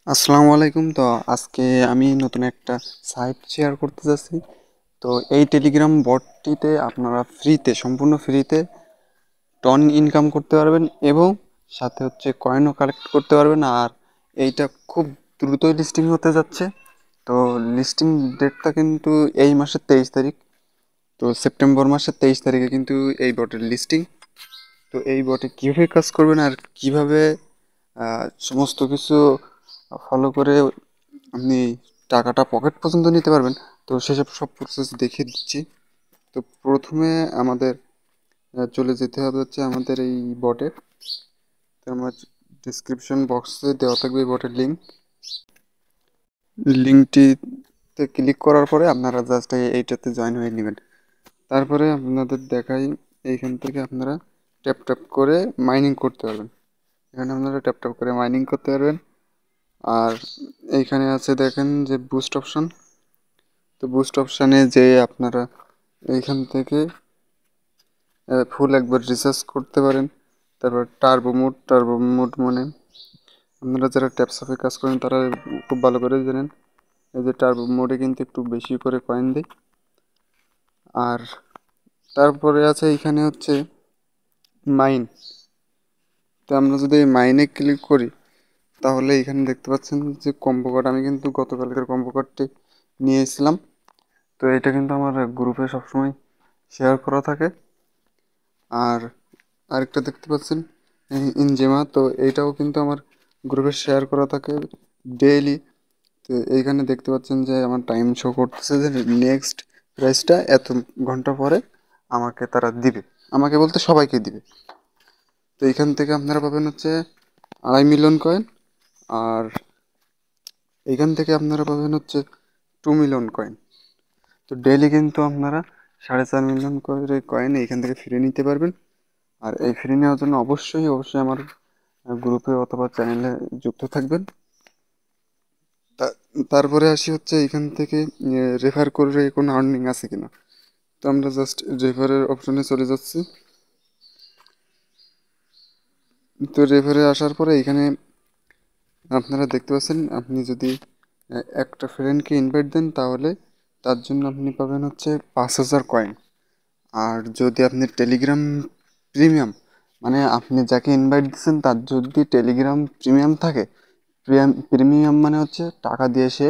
আসসালামু আলাইকুম। তো আজকে আমি নতুন একটা সাইট শেয়ার করতে যাচ্ছি। তো এই টেলিগ্রাম বটটিতে আপনারা ফ্রিতে, সম্পূর্ণ ফ্রিতে টন ইনকাম করতে পারবেন এবং সাথে হচ্ছে কয়েনও কালেক্ট করতে পারবেন। আর এইটা খুব দ্রুতই লিস্টিং হতে যাচ্ছে। তো লিস্টিং ডেটটা কিন্তু এই মাসের 23 তারিখ। তো সেপ্টেম্বর মাসের 23 তারিখে কিন্তু এই বটের লিস্টিং। তো এই বটে কীভাবে কাজ করবেন আর কিভাবে সমস্ত কিছু ফলো করে আপনি টাকাটা পকেট পর্যন্ত নিতে পারবেন, তো সেসব সব প্রসেস দেখিয়ে দিচ্ছি। তো প্রথমে আমাদের চলে যেতে হবে হচ্ছে আমাদের এই বটে। তো আমার ডিসক্রিপশন বক্সে দেওয়া থাকবে এই বটের লিঙ্কটিতে ক্লিক করার পরে আপনারা জাস্ট এইটাতে জয়েন হয়ে নেবেন। তারপরে আপনাদের দেখাই, এইখান থেকে আপনারা ট্যাপ ট্যাপ করে মাইনিং করতে পারবেন। এখানে আপনারা ট্যাপ ট্যাপ করে মাইনিং করতে পারবেন। আর এইখানে আছে দেখেন যে বুস্ট অপশন। তো বুস্ট অপশানে যে আপনারা এইখান থেকে ফুল একবার রিসার্চ করতে পারেন। তারপর টার্বো মোড মানে আপনারা যারা ট্যাপসফে কাজ করেন তারা খুব ভালো করে জানেন, এই যে টার্বো মোডে কিন্তু একটু বেশি করে কয়েন দেয়। আর তারপরে আছে এইখানে হচ্ছে মাইন। তো আমরা যদি এই মাইনে ক্লিক করি তাহলে এখানে দেখতে পাচ্ছেন যে কম্বো কার্ড, আমি কিন্তু গতকালকের কম্বো কার্ডটি নিয়ে এসেছিলাম। তো এটা কিন্তু আমার গ্রুপে সবসময় শেয়ার করা থাকে। আর আরেকটা দেখতে পাচ্ছেন ইনজেমা, তো এইটাও কিন্তু আমার গ্রুপে শেয়ার করা থাকে ডেইলি। তো এইখানে দেখতে পাচ্ছেন যে আমার টাইম শো করতেছে যে নেক্সট প্রাইসটা এত ঘন্টা পরে আমাকে তারা দিবে, আমাকে বলতে সবাইকে দিবে। তো এইখান থেকে আপনারা পাবেন হচ্ছে 2.5 মিলিয়ন কয়েন। আর এইখান থেকে আপনারা পাবেন হচ্ছে 2 মিলিয়ন কয়েন। তো ডেইলি কিন্তু আপনারা 4.5 মিলিয়ন করে কয়েন এইখান থেকে ফিরে নিতে পারবেন। আর এই ফ্রি নেওয়ার জন্য অবশ্যই আমার গ্রুপে অথবা চ্যানেলে যুক্ত থাকবেন। তারপরে আসি হচ্ছে এখান থেকে রেফার করে কোনো আর্নিং আছে কিনা। তো আমরা জাস্ট রেফারের অপশনে চলে যাচ্ছি। তো রেফারে আসার পরে এখানে আপনারা দেখতে পাচ্ছেন, আপনি যদি একটা ফ্রেন্ডকে ইনভাইট দেন তাহলে তার জন্য আপনি পাবেন হচ্ছে 5,000 কয়েন। আর যদি আপনি টেলিগ্রাম প্রিমিয়াম, মানে আপনি যাকে ইনভাইট দিচ্ছেন তার যদি টেলিগ্রাম প্রিমিয়াম থাকে, প্রিমিয়াম মানে হচ্ছে টাকা দিয়ে সে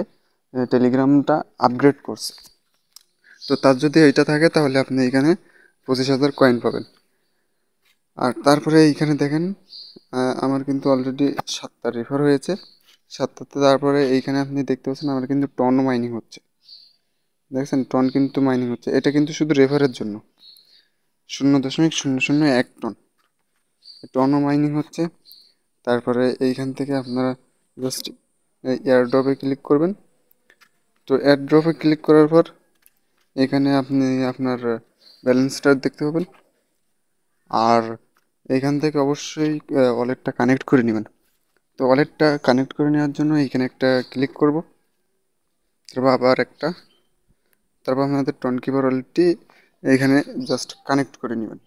টেলিগ্রামটা আপগ্রেড করছে, তো তার যদি এইটা থাকে তাহলে আপনি এখানে 25,000 কয়েন পাবেন। আর তারপরে এইখানে দেখেন আমার কিন্তু অলরেডি 7টা রেফার হয়েছে। 7টাতে তারপরে এইখানে আপনি দেখতে পাচ্ছেন আমার কিন্তু টন মাইনিং হচ্ছে। দেখছেন টন কিন্তু মাইনিং হচ্ছে, এটা কিন্তু শুধু রেফারের জন্য 0.001 টন টনও মাইনিং হচ্ছে। তারপরে এইখান থেকে আপনারা জাস্ট এয়ারড্রপে ক্লিক করবেন। তো এয়ারড্রপে ক্লিক করার পর এখানে আপনি আপনার ব্যালেন্সটা দেখতে পাবেন। আর এখান থেকে অবশ্যই ওয়ালেটটা কানেক্ট করে নেবেন। তো ওয়ালেটটা কানেক্ট করে নেওয়ার জন্য এখানে একটা ক্লিক করব, তারপর আবার একটা, তারপর আপনাদের টনকিপার ওয়ালেটটি এখানে জাস্ট কানেক্ট করে নেবেন।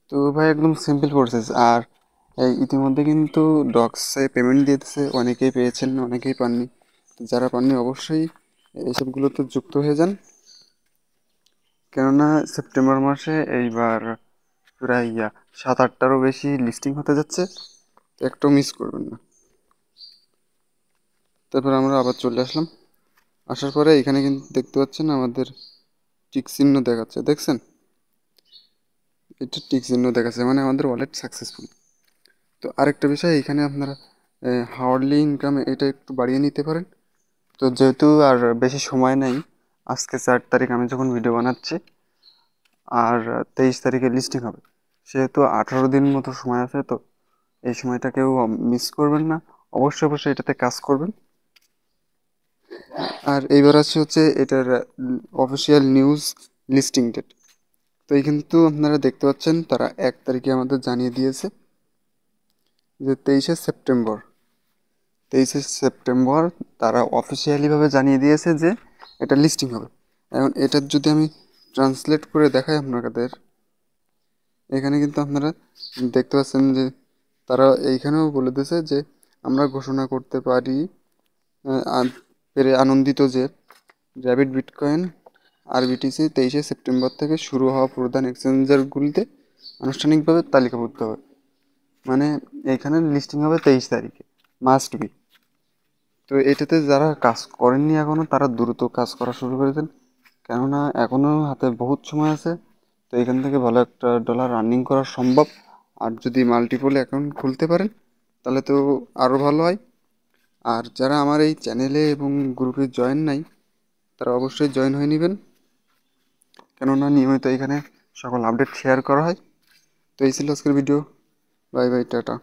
তো ভাই একদম সিম্পল প্রসেস। আর এই ইতিমধ্যে কিন্তু ডক্সে পেমেন্ট দিয়ে দিচ্ছে, অনেকেই পেয়েছেন অনেকেই পাননি। যারা পাননি অবশ্যই এইসবগুলোতে যুক্ত হয়ে যান, কেননা সেপ্টেম্বর মাসে এইবার প্রায় 7-8টারও বেশি লিস্টিং হতে যাচ্ছে, তো একটাও মিস করবেন না। তারপর আমরা আবার চলে আসলাম। আসার পরে এখানে কিন্তু দেখতে পাচ্ছেন আমাদের টিক চিহ্ন দেখাচ্ছে, দেখছেন এটা টিক চিহ্ন দেখাচ্ছে মানে আমাদের ওয়ালেট সাকসেসফুল। তো আরেকটা বিষয়, এখানে আপনারা হাওয়ারলি ইনকাম এটা একটু বাড়িয়ে নিতে পারেন। তো যেহেতু আর বেশি সময় নেই, আজকে 4 তারিখ আমি যখন ভিডিও বানাচ্ছি, আর 23 তারিখে লিস্টিং হবে, সেহেতু 18 দিন মতো সময় আছে। তো এই সময়টা কেউ মিস করবেন না, অবশ্যই এটাতে কাজ করবেন। আর এইবার আছে হচ্ছে এটার অফিসিয়াল নিউজ লিস্টিং ডেট। তো এই কিন্তু আপনারা দেখতে পাচ্ছেন তারা 1 তারিখে আমাদের জানিয়ে দিয়েছে যে 23শে সেপ্টেম্বর তারা অফিসিয়ালিভাবে জানিয়ে দিয়েছে যে এটা লিস্টিং হবে। এখন এটার যদি আমি ট্রান্সলেট করে দেখাই আপনাদের, এখানে কিন্তু আপনারা দেখতে পাচ্ছেন যে তারা এইখানেও বলে দিয়েছে যে আমরা ঘোষণা করতে পারি পেরে আনন্দিত যে র্যাপিড বিটকয়েন আরবিটিসি 23শে সেপ্টেম্বর থেকে শুরু হওয়া প্রধান এক্সচেঞ্জারগুলিতে আনুষ্ঠানিকভাবে তালিকাভুক্ত হবে। মানে এইখানে লিস্টিং হবে 23 তারিখে, মাস্ট বি। তো এটাতে যারা কাজ করেননি এখনও, তারা দ্রুত কাজ করা শুরু করে দেন, কেননা এখনও হাতে বহুত সময় আছে। তো এখান থেকে ভালো একটা ডলার আর্নিং করা সম্ভব। আর যদি মাল্টিপল অ্যাকাউন্ট খুলতে পারেন তাহলে তো আরও ভালো হয়। আর যারা আমার এই চ্যানেলে এবং গ্রুপে জয়েন নাই, তারা অবশ্যই জয়েন হয়ে নেবেন, কেননা নিয়মিত এখানে সকল আপডেট শেয়ার করা হয়। তো এই ছিল আজকের ভিডিও। Bye bye, tata.